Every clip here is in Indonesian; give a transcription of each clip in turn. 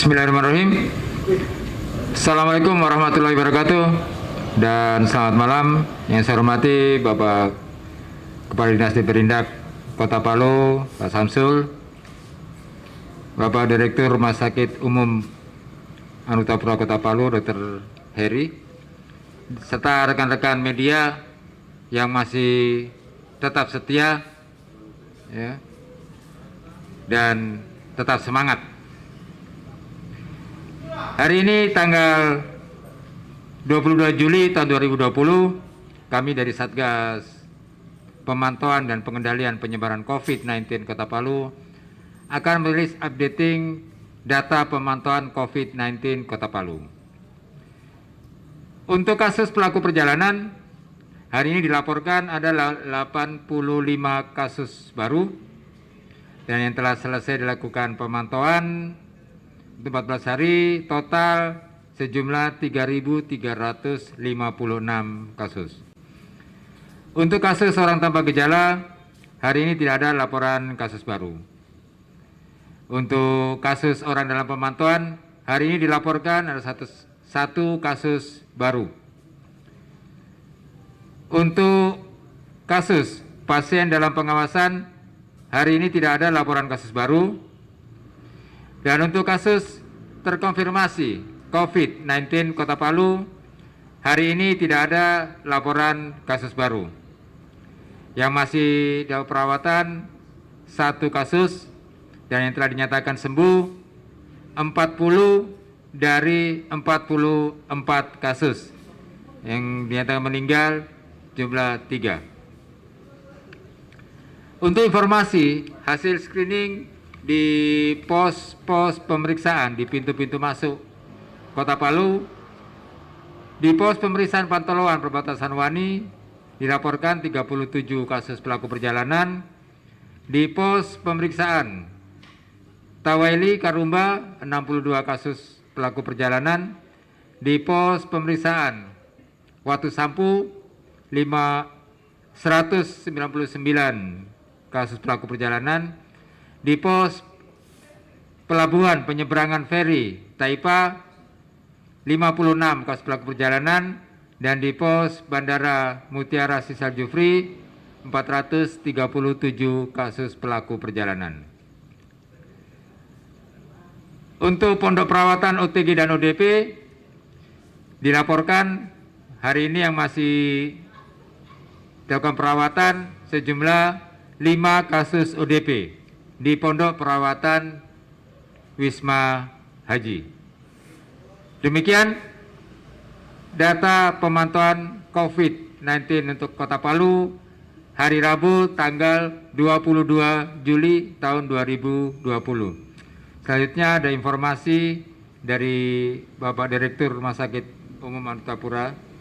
Bismillahirrahmanirrahim. Assalamualaikum warahmatullahi wabarakatuh. Dan selamat malam yang saya hormati Bapak Kepala Dinas Diperindak Kota Palu, Pak Samsul, Bapak Direktur Rumah Sakit Umum Anutapura Kota Palu, Dr. Heri, serta rekan-rekan media yang masih tetap setia ya, dan tetap semangat. Hari ini tanggal 22 Juli tahun 2020, kami dari Satgas Pemantauan dan Pengendalian Penyebaran COVID-19 Kota Palu akan merilis updating data pemantauan COVID-19 Kota Palu. Untuk kasus pelaku perjalanan, hari ini dilaporkan ada 85 kasus baru dan yang telah selesai dilakukan pemantauan 14 hari, total sejumlah 3.356 kasus. Untuk kasus orang tanpa gejala, hari ini tidak ada laporan kasus baru. Untuk kasus orang dalam pemantauan, hari ini dilaporkan ada satu kasus baru. Untuk kasus pasien dalam pengawasan, hari ini tidak ada laporan kasus baru. Dan untuk kasus terkonfirmasi COVID-19 Kota Palu, hari ini tidak ada laporan kasus baru. Yang masih dalam perawatan satu kasus dan yang telah dinyatakan sembuh 40 dari 44 kasus. Yang dinyatakan meninggal jumlah 3. Untuk informasi hasil screening di pos-pos pemeriksaan di pintu-pintu masuk Kota Palu, di pos pemeriksaan Pantoloan Perbatasan Wani dilaporkan 37 kasus pelaku perjalanan, di pos pemeriksaan Tawaili Karumba 62 kasus pelaku perjalanan, di pos pemeriksaan Watu Sampu 199 kasus pelaku perjalanan, di pos pelabuhan penyeberangan feri Taipa 56 kasus pelaku perjalanan, dan di pos bandara Mutiara Sisal Jufri 437 kasus pelaku perjalanan. Untuk pondok perawatan OTG dan ODP dilaporkan hari ini yang masih dilakukan perawatan sejumlah 5 kasus ODP di pondok perawatan Wisma Haji. Demikian data pemantauan COVID-19 untuk Kota Palu hari Rabu tanggal 22 Juli tahun 2020. Selanjutnya ada informasi dari Bapak Direktur Rumah Sakit Umum Anutapura.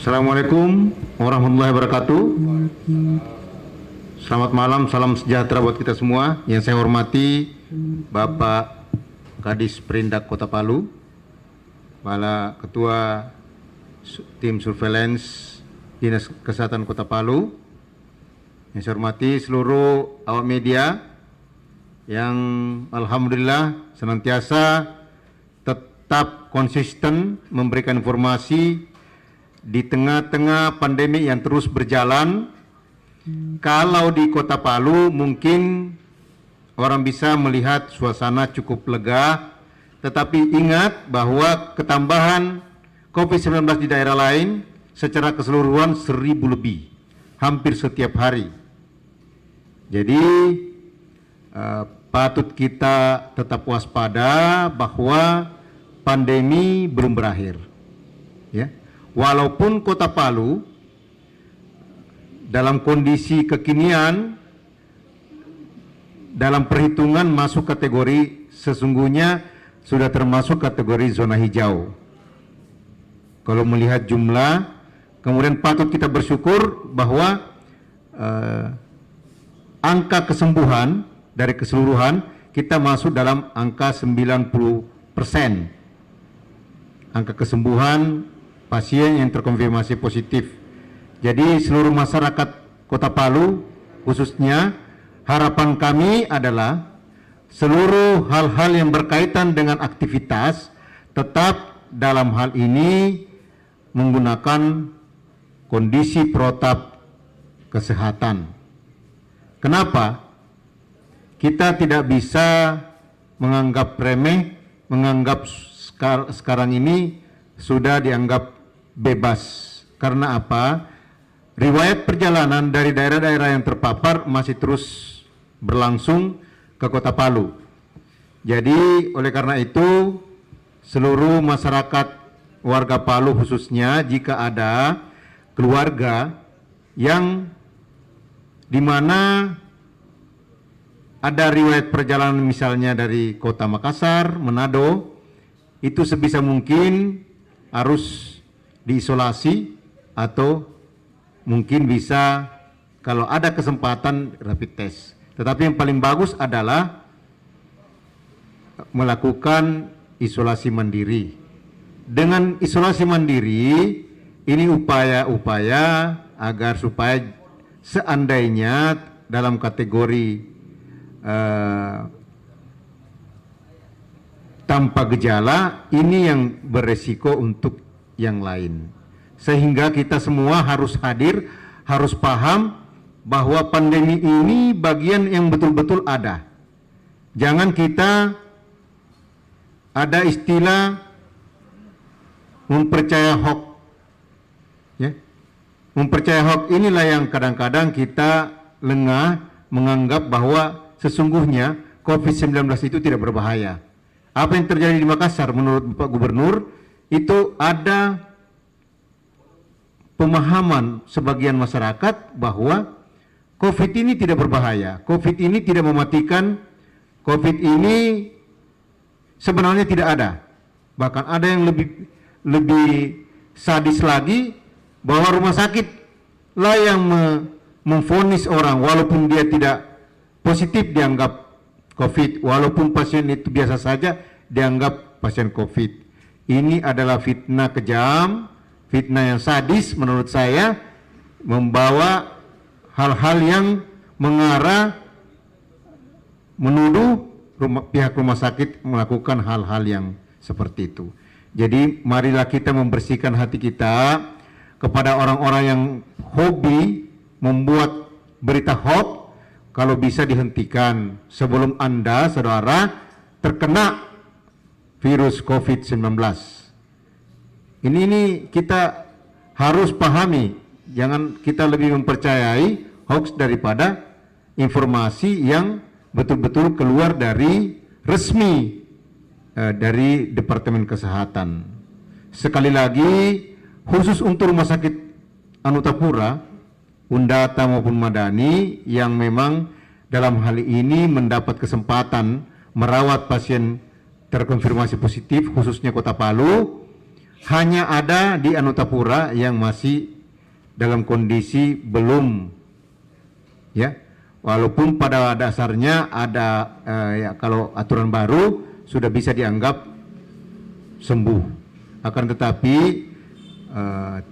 Assalamualaikum warahmatullahi wabarakatuh. Selamat malam, salam sejahtera buat kita semua. Yang saya hormati Bapak Kadis Perindak Kota Palu, Kepala Ketua Tim Surveillance Dinas Kesehatan Kota Palu. Yang saya hormati seluruh awak media yang alhamdulillah senantiasa tetap konsisten memberikan informasi di tengah-tengah pandemi yang terus berjalan. Kalau di Kota Palu mungkin orang bisa melihat suasana cukup lega, tetapi ingat bahwa ketambahan COVID-19 di daerah lain secara keseluruhan 1.000 lebih, hampir setiap hari. Jadi patut kita tetap waspada bahwa pandemi belum berakhir. Ya. Walaupun Kota Palu dalam kondisi kekinian dalam perhitungan masuk kategori sesungguhnya sudah termasuk kategori zona hijau. Kalau melihat jumlah, kemudian patut kita bersyukur bahwa angka kesembuhan dari keseluruhan kita masuk dalam angka 90%. Angka kesembuhan pasien yang terkonfirmasi positif. Jadi seluruh masyarakat Kota Palu khususnya, harapan kami adalah seluruh hal-hal yang berkaitan dengan aktivitas tetap dalam hal ini menggunakan kondisi protap kesehatan. Kenapa? Kita tidak bisa menganggap remeh, menganggap sekarang ini sudah dianggap bebas. Karena apa? Riwayat perjalanan dari daerah-daerah yang terpapar masih terus berlangsung ke Kota Palu. Jadi oleh karena itu seluruh masyarakat warga Palu khususnya, jika ada keluarga yang di mana ada riwayat perjalanan misalnya dari Kota Makassar, Manado, itu sebisa mungkin harus diisolasi atau mungkin bisa kalau ada kesempatan rapid test. Tetapi yang paling bagus adalah melakukan isolasi mandiri. Dengan isolasi mandiri ini upaya-upaya agar supaya seandainya dalam kategori tanpa gejala ini yang beresiko untuk yang lain. Sehingga kita semua harus hadir, harus paham bahwa pandemi ini bagian yang betul-betul ada. Jangan kita ada istilah mempercaya hoax. Ya. Mempercaya hoax inilah yang kadang-kadang kita lengah menganggap bahwa sesungguhnya COVID-19 itu tidak berbahaya. Apa yang terjadi di Makassar menurut Bapak Gubernur itu ada pemahaman sebagian masyarakat bahwa COVID ini tidak berbahaya, COVID ini tidak mematikan, COVID ini sebenarnya tidak ada. Bahkan ada yang lebih sadis lagi, bahwa rumah sakit lah yang memvonis orang walaupun dia tidak positif dianggap COVID, walaupun pasien itu biasa saja dianggap pasien COVID. Ini adalah fitnah kejam, fitnah yang sadis menurut saya, membawa hal-hal yang mengarah menuduh pihak rumah sakit melakukan hal-hal yang seperti itu. Jadi marilah kita membersihkan hati kita kepada orang-orang yang hobi membuat berita hoax. Kalau bisa dihentikan sebelum Anda, saudara, terkena virus COVID-19. Ini kita harus pahami, jangan kita lebih mempercayai hoax daripada informasi yang betul-betul keluar dari resmi dari Departemen Kesehatan. Sekali lagi, khusus untuk Rumah Sakit Anutapura, Undata maupun Madani yang memang dalam hal ini mendapat kesempatan merawat pasien terkonfirmasi positif khususnya Kota Palu, hanya ada di Anutapura yang masih dalam kondisi belum, ya, walaupun pada dasarnya ada ya, kalau aturan baru sudah bisa dianggap sembuh. Akan tetapi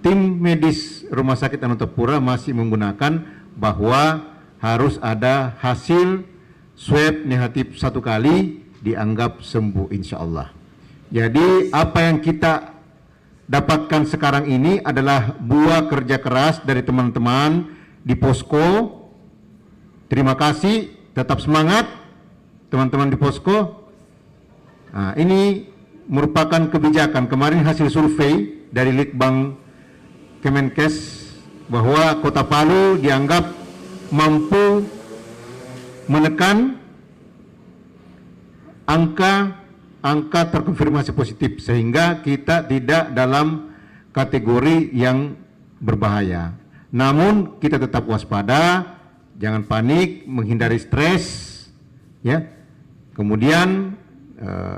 tim medis Rumah Sakit Anutapura masih menggunakan bahwa harus ada hasil swab negatif 1 kali dianggap sembuh insya Allah. Jadi apa yang kita dapatkan sekarang ini adalah buah kerja keras dari teman-teman di posko. Terima kasih, tetap semangat teman-teman di posko. Nah, ini merupakan kebijakan. Kemarin hasil survei dari Litbang Kemenkes bahwa Kota Palu dianggap mampu menekan angka terkonfirmasi positif sehingga kita tidak dalam kategori yang berbahaya. Namun kita tetap waspada, jangan panik, menghindari stres, ya. Kemudian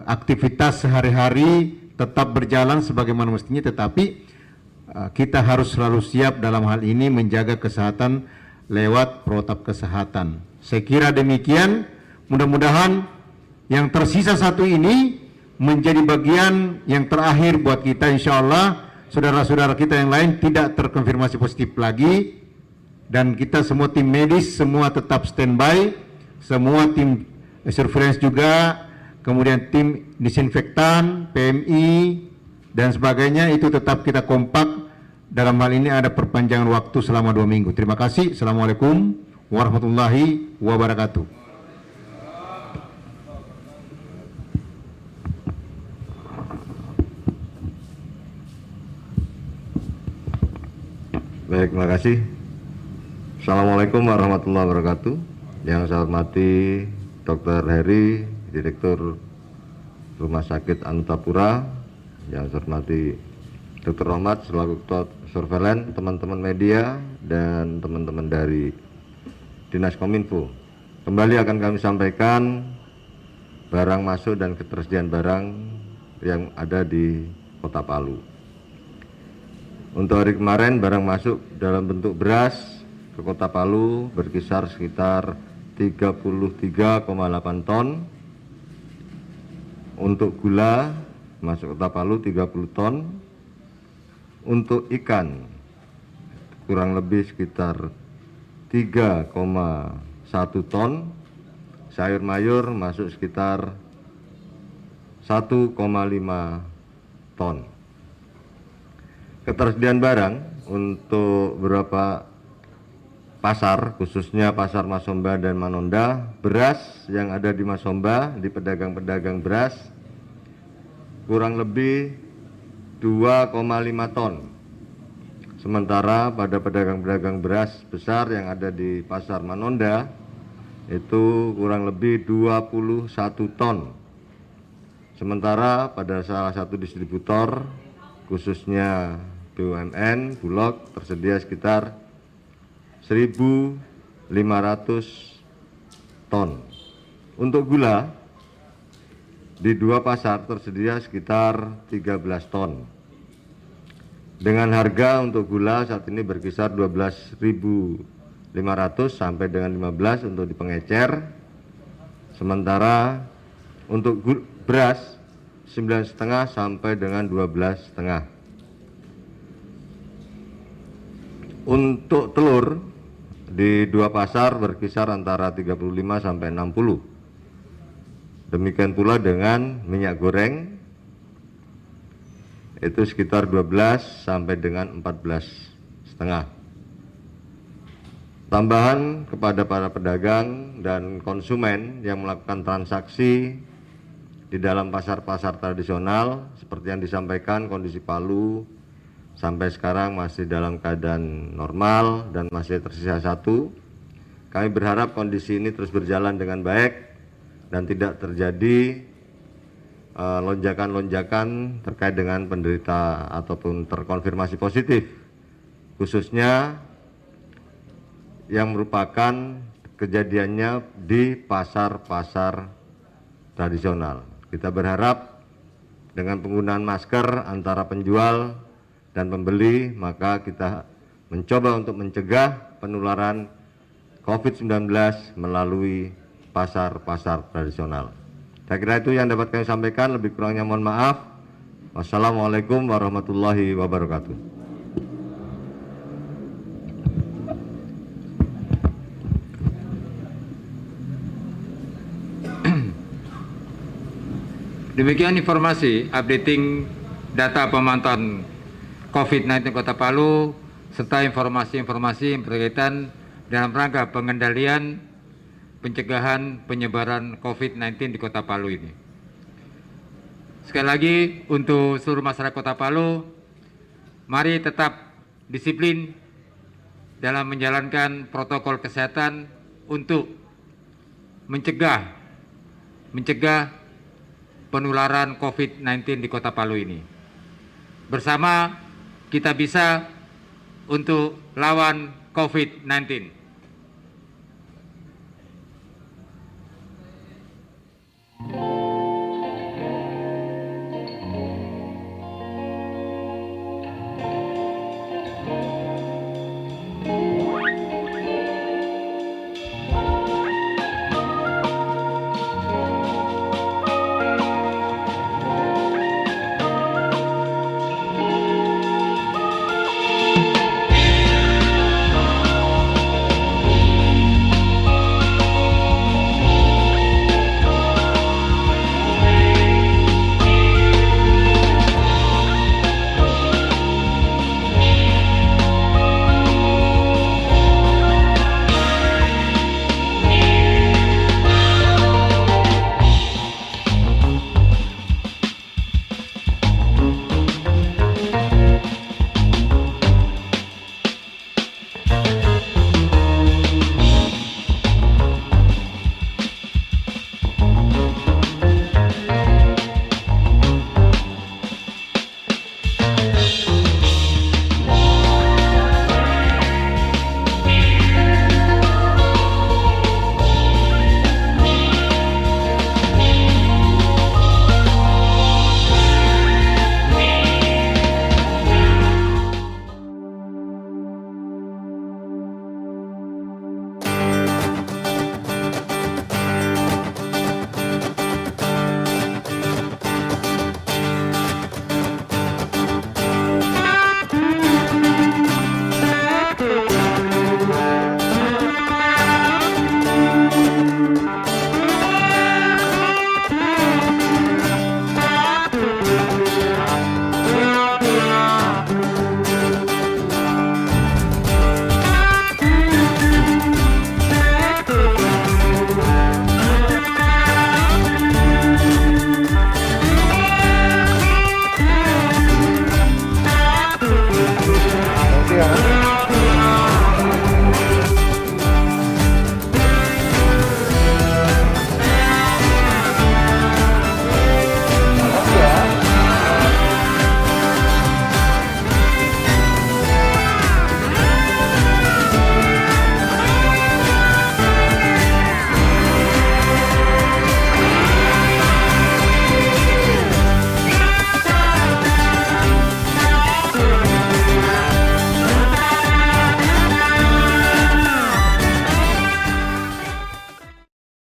aktivitas sehari-hari tetap berjalan sebagaimana mestinya, tetapi kita harus selalu siap dalam hal ini menjaga kesehatan lewat protap kesehatan. Saya kira demikian, mudah-mudahan yang tersisa satu ini menjadi bagian yang terakhir buat kita insya Allah saudara-saudara kita yang lain tidak terkonfirmasi positif lagi, dan kita semua tim medis semua tetap standby, semua tim surveillance juga, kemudian tim disinfektan, PMI dan sebagainya, itu tetap kita kompak. Dalam hal ini ada perpanjangan waktu selama 2 minggu. Terima kasih. Assalamualaikum warahmatullahi wabarakatuh. Baik, terima kasih. Assalamualaikum warahmatullahi wabarakatuh. Yang saya hormati Dr. Heri, Direktur Rumah Sakit Anutapura. Yang saya hormati Dr. Rahmat selaku Ketua Surveillance, teman-teman media dan teman-teman dari Dinas Kominfo. Kembali akan kami sampaikan barang masuk dan ketersediaan barang yang ada di Kota Palu. Untuk hari kemarin barang masuk dalam bentuk beras ke Kota Palu berkisar sekitar 33,8 ton. Untuk gula masuk Kota Palu 30 ton. Untuk ikan kurang lebih sekitar 3,1 ton. Sayur mayur masuk sekitar 1,5 ton. Ketersediaan barang untuk beberapa pasar, khususnya pasar Masomba dan Manonda, beras yang ada di Masomba, di pedagang-pedagang beras kurang lebih 2,5 ton. Sementara pada pedagang-pedagang beras besar yang ada di pasar Manonda itu kurang lebih 21 ton. Sementara pada salah satu distributor khususnya BUMN Bulog tersedia sekitar 1.500 ton. Untuk gula di 2 pasar tersedia sekitar 13 ton. Dengan harga untuk gula saat ini berkisar 12.500 sampai dengan 15 untuk di pengecer. Sementara untuk beras 9,5 sampai dengan 12,5. Untuk telur di 2 pasar berkisar antara 35 sampai 60. Demikian pula dengan minyak goreng itu sekitar 12 sampai dengan 14,5. Tambahan kepada para pedagang dan konsumen yang melakukan transaksi di dalam pasar-pasar tradisional, seperti yang disampaikan, kondisi Palu sampai sekarang masih dalam keadaan normal dan masih tersisa 1. Kami berharap kondisi ini terus berjalan dengan baik dan tidak terjadi lonjakan-lonjakan terkait dengan penderita ataupun terkonfirmasi positif, khususnya yang merupakan kejadiannya di pasar-pasar tradisional. Kita berharap dengan penggunaan masker antara penjual dan pembeli, maka kita mencoba untuk mencegah penularan COVID-19 melalui pasar-pasar tradisional. Saya kira itu yang dapat kami sampaikan, lebih kurangnya mohon maaf. Wassalamualaikum warahmatullahi wabarakatuh. Demikian informasi updating data pemantauan COVID-19 Kota Palu serta informasi-informasi yang berkaitan dalam rangka pengendalian pencegahan penyebaran COVID-19 di Kota Palu ini. Sekali lagi untuk seluruh masyarakat Kota Palu, mari tetap disiplin dalam menjalankan protokol kesehatan untuk mencegah penularan COVID-19 di Kota Palu ini. Bersama kita bisa untuk lawan COVID-19.